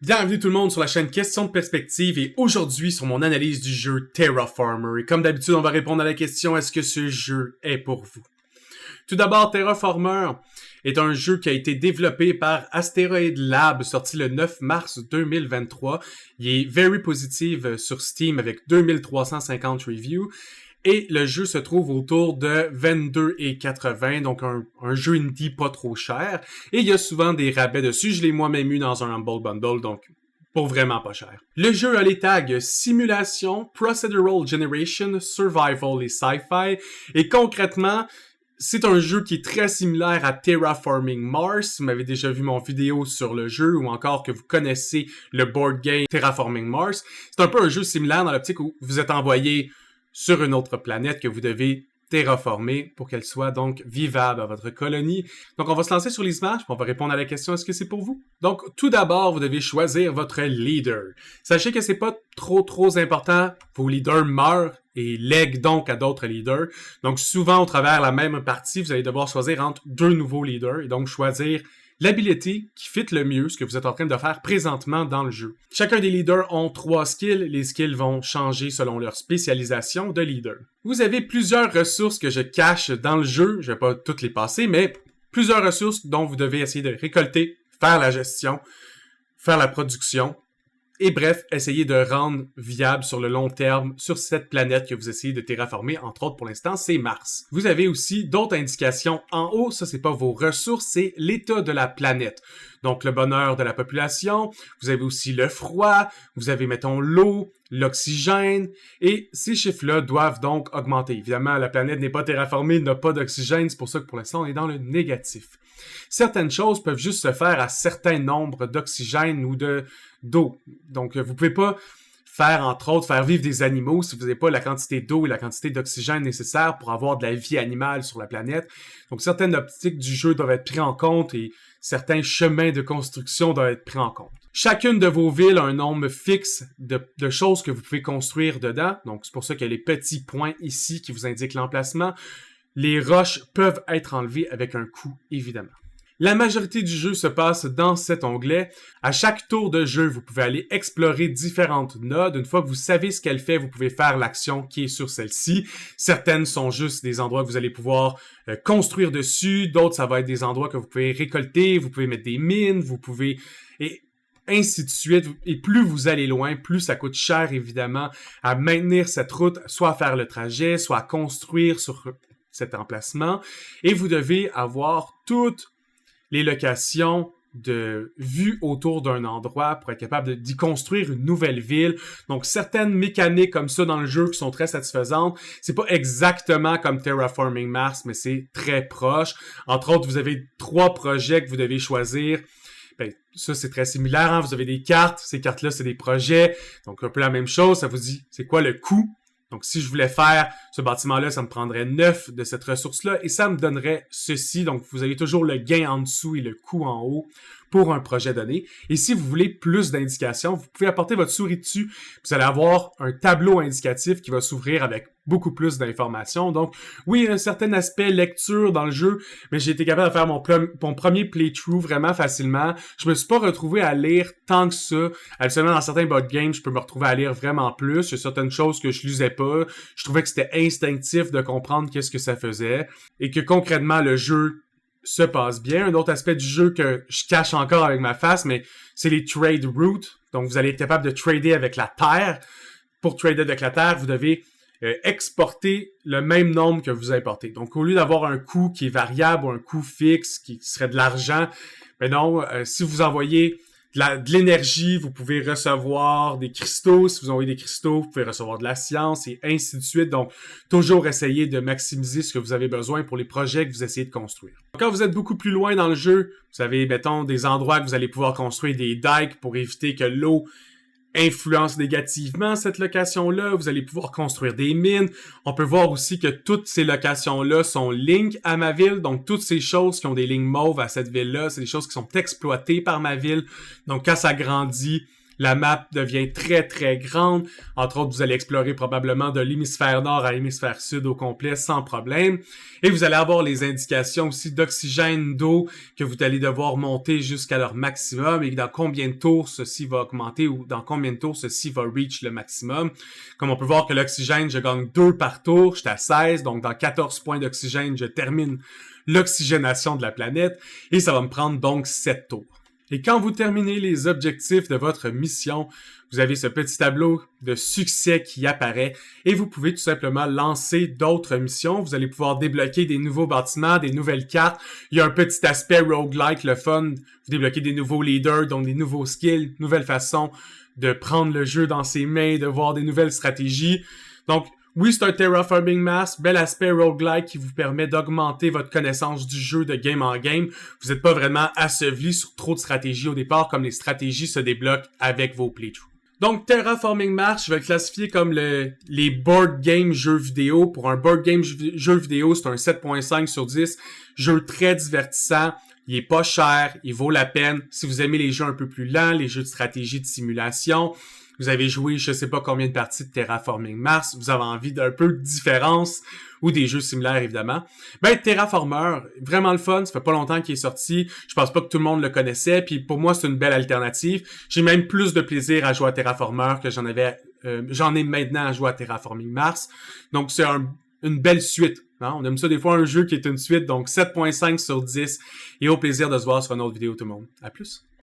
Bienvenue tout le monde sur la chaîne Question de Perspective et aujourd'hui sur mon analyse du jeu Terraformer. Et comme d'habitude, on va répondre à la question est-ce que ce jeu est pour vous? Tout d'abord, Terraformer est un jeu qui a été développé par Asteroid Lab, sorti le 9 mars 2023. Il est very positive sur Steam avec 2350 reviews. Et le jeu se trouve autour de 22,80$, donc un jeu indie pas trop cher. Et il y a souvent des rabais dessus, je l'ai moi-même eu dans un Humble Bundle, donc pour vraiment pas cher. Le jeu a les tags Simulation, Procedural Generation, Survival et Sci-Fi. Et concrètement, c'est un jeu qui est très similaire à Terraforming Mars. Vous m'avez déjà vu mon vidéo sur le jeu ou encore que vous connaissez le board game Terraforming Mars. C'est un peu un jeu similaire dans l'optique où vous êtes envoyé sur une autre planète que vous devez terraformer pour qu'elle soit donc vivable à votre colonie. Donc on va se lancer sur les images, puis on va répondre à la question est-ce que c'est pour vous? Donc tout d'abord, vous devez choisir votre leader. Sachez que c'est pas trop important, vos leaders meurent et lèguent donc à d'autres leaders. Donc souvent au travers de la même partie, vous allez devoir choisir entre deux nouveaux leaders et donc choisir l'habilité qui fit le mieux ce que vous êtes en train de faire présentement dans le jeu. Chacun des leaders ont 3 skills. Les skills vont changer selon leur spécialisation de leader. Vous avez plusieurs ressources que je cache dans le jeu. Je vais pas toutes les passer, mais plusieurs ressources dont vous devez essayer de récolter, faire la gestion, faire la production. Et bref, essayer de rendre viable sur le long terme sur cette planète que vous essayez de terraformer. Entre autres, pour l'instant, c'est Mars. Vous avez aussi d'autres indications en haut. Ça, c'est pas vos ressources, c'est l'état de la planète. Donc, le bonheur de la population. Vous avez aussi le froid. Vous avez, mettons, l'eau, l'oxygène. Et ces chiffres-là doivent donc augmenter. Évidemment, la planète n'est pas terraformée, n'a pas d'oxygène. C'est pour ça que pour l'instant, on est dans le négatif. Certaines choses peuvent juste se faire à certains nombres d'oxygène ou d'eau. Donc, vous pouvez pas faire vivre des animaux si vous n'avez pas la quantité d'eau et la quantité d'oxygène nécessaire pour avoir de la vie animale sur la planète. Donc, certaines optiques du jeu doivent être prises en compte et certains chemins de construction doivent être pris en compte. Chacune de vos villes a un nombre fixe de choses que vous pouvez construire dedans. Donc, c'est pour ça qu'il y a les petits points ici qui vous indiquent l'emplacement. Les roches peuvent être enlevées avec un coup, évidemment. La majorité du jeu se passe dans cet onglet. À chaque tour de jeu, vous pouvez aller explorer différentes nodes. Une fois que vous savez ce qu'elle fait, vous pouvez faire l'action qui est sur celle-ci. Certaines sont juste des endroits que vous allez pouvoir construire dessus. D'autres, ça va être des endroits que vous pouvez récolter. Vous pouvez mettre des mines. Vous pouvez... Et ainsi de suite. Et plus vous allez loin, plus ça coûte cher, évidemment, à maintenir cette route, soit à faire le trajet, soit à construire sur cet emplacement. Et vous devez avoir toutes les locations de vue autour d'un endroit pour être capable d'y construire une nouvelle ville. Donc, certaines mécaniques comme ça dans le jeu qui sont très satisfaisantes. C'est pas exactement comme Terraforming Mars, mais c'est très proche. Entre autres, vous avez 3 projets que vous devez choisir. Ben, ça, c'est très similaire. Hein? Vous avez des cartes. Ces cartes-là, c'est des projets. Donc, un peu la même chose. Ça vous dit, c'est quoi le coût? Donc, si je voulais faire ce bâtiment-là, ça me prendrait 9 de cette ressource-là et ça me donnerait ceci. Donc, vous avez toujours le gain en dessous et le coût en haut pour un projet donné. Et si vous voulez plus d'indications, vous pouvez apporter votre souris dessus. Vous allez avoir un tableau indicatif qui va s'ouvrir avec beaucoup plus d'informations. Donc, oui, il y a un certain aspect lecture dans le jeu, mais j'ai été capable de faire mon premier playthrough vraiment facilement. Je me suis pas retrouvé à lire tant que ça. Habituellement, dans certains board games, je peux me retrouver à lire vraiment plus. Il y a certaines choses que je lisais pas. Je trouvais que c'était instinctif de comprendre qu'est-ce que ça faisait et que concrètement, le jeu se passe bien. Un autre aspect du jeu que je cache encore avec ma face, mais c'est les trade routes. Donc, vous allez être capable de trader avec la Terre. Pour trader avec la Terre, vous devez exporter le même nombre que vous importez. Donc, au lieu d'avoir un coût qui est variable ou un coût fixe qui serait de l'argent, ben non, si vous envoyez de l'énergie, vous pouvez recevoir des cristaux. Si vous envoyez des cristaux, vous pouvez recevoir de la science et ainsi de suite. Donc, toujours essayer de maximiser ce que vous avez besoin pour les projets que vous essayez de construire. Quand vous êtes beaucoup plus loin dans le jeu, vous avez, mettons, des endroits que vous allez pouvoir construire des dikes pour éviter que l'eau influence négativement cette location-là. Vous allez pouvoir construire des mines. On peut voir aussi que toutes ces locations-là sont link à ma ville. Donc, toutes ces choses qui ont des lignes mauves à cette ville-là, c'est des choses qui sont exploitées par ma ville. Donc, quand ça grandit, La map devient très très grande. Entre autres, vous allez explorer probablement de l'hémisphère nord à l'hémisphère sud au complet sans problème. Et vous allez avoir les indications aussi d'oxygène, d'eau que vous allez devoir monter jusqu'à leur maximum et dans combien de tours ceci va augmenter ou dans combien de tours ceci va reach le maximum. Comme on peut voir que l'oxygène, je gagne 2 par tour, j'étais à 16, donc dans 14 points d'oxygène, je termine l'oxygénation de la planète et ça va me prendre donc 7 tours. Et quand vous terminez les objectifs de votre mission, vous avez ce petit tableau de succès qui apparaît et vous pouvez tout simplement lancer d'autres missions. Vous allez pouvoir débloquer des nouveaux bâtiments, des nouvelles cartes. Il y a un petit aspect roguelike, le fun. Vous débloquez des nouveaux leaders, donc des nouveaux skills, nouvelles façons de prendre le jeu dans ses mains, de voir des nouvelles stratégies. Donc, oui, c'est un Terraforming Mars, bel aspect roguelike qui vous permet d'augmenter votre connaissance du jeu de game en game. Vous n'êtes pas vraiment asseveli sur trop de stratégies au départ, comme les stratégies se débloquent avec vos playthroughs. Donc, Terraforming Mars, je vais le classifier comme les board game jeux vidéo. Pour un board game jeu vidéo, c'est un 7.5 sur 10. Jeu très divertissant. Il est pas cher. Il vaut la peine. Si vous aimez les jeux un peu plus lents, les jeux de stratégie, de simulation, vous avez joué je sais pas combien de parties de Terraforming Mars, vous avez envie d'un peu de différence, ou des jeux similaires évidemment, ben Terraformer, vraiment le fun, ça fait pas longtemps qu'il est sorti, je pense pas que tout le monde le connaissait, puis pour moi c'est une belle alternative, j'ai même plus de plaisir à jouer à Terraformer que j'en ai maintenant à jouer à Terraforming Mars, donc c'est une belle suite. Hein? On aime ça des fois un jeu qui est une suite, donc 7.5 sur 10, et au plaisir de se voir sur une autre vidéo tout le monde. À plus!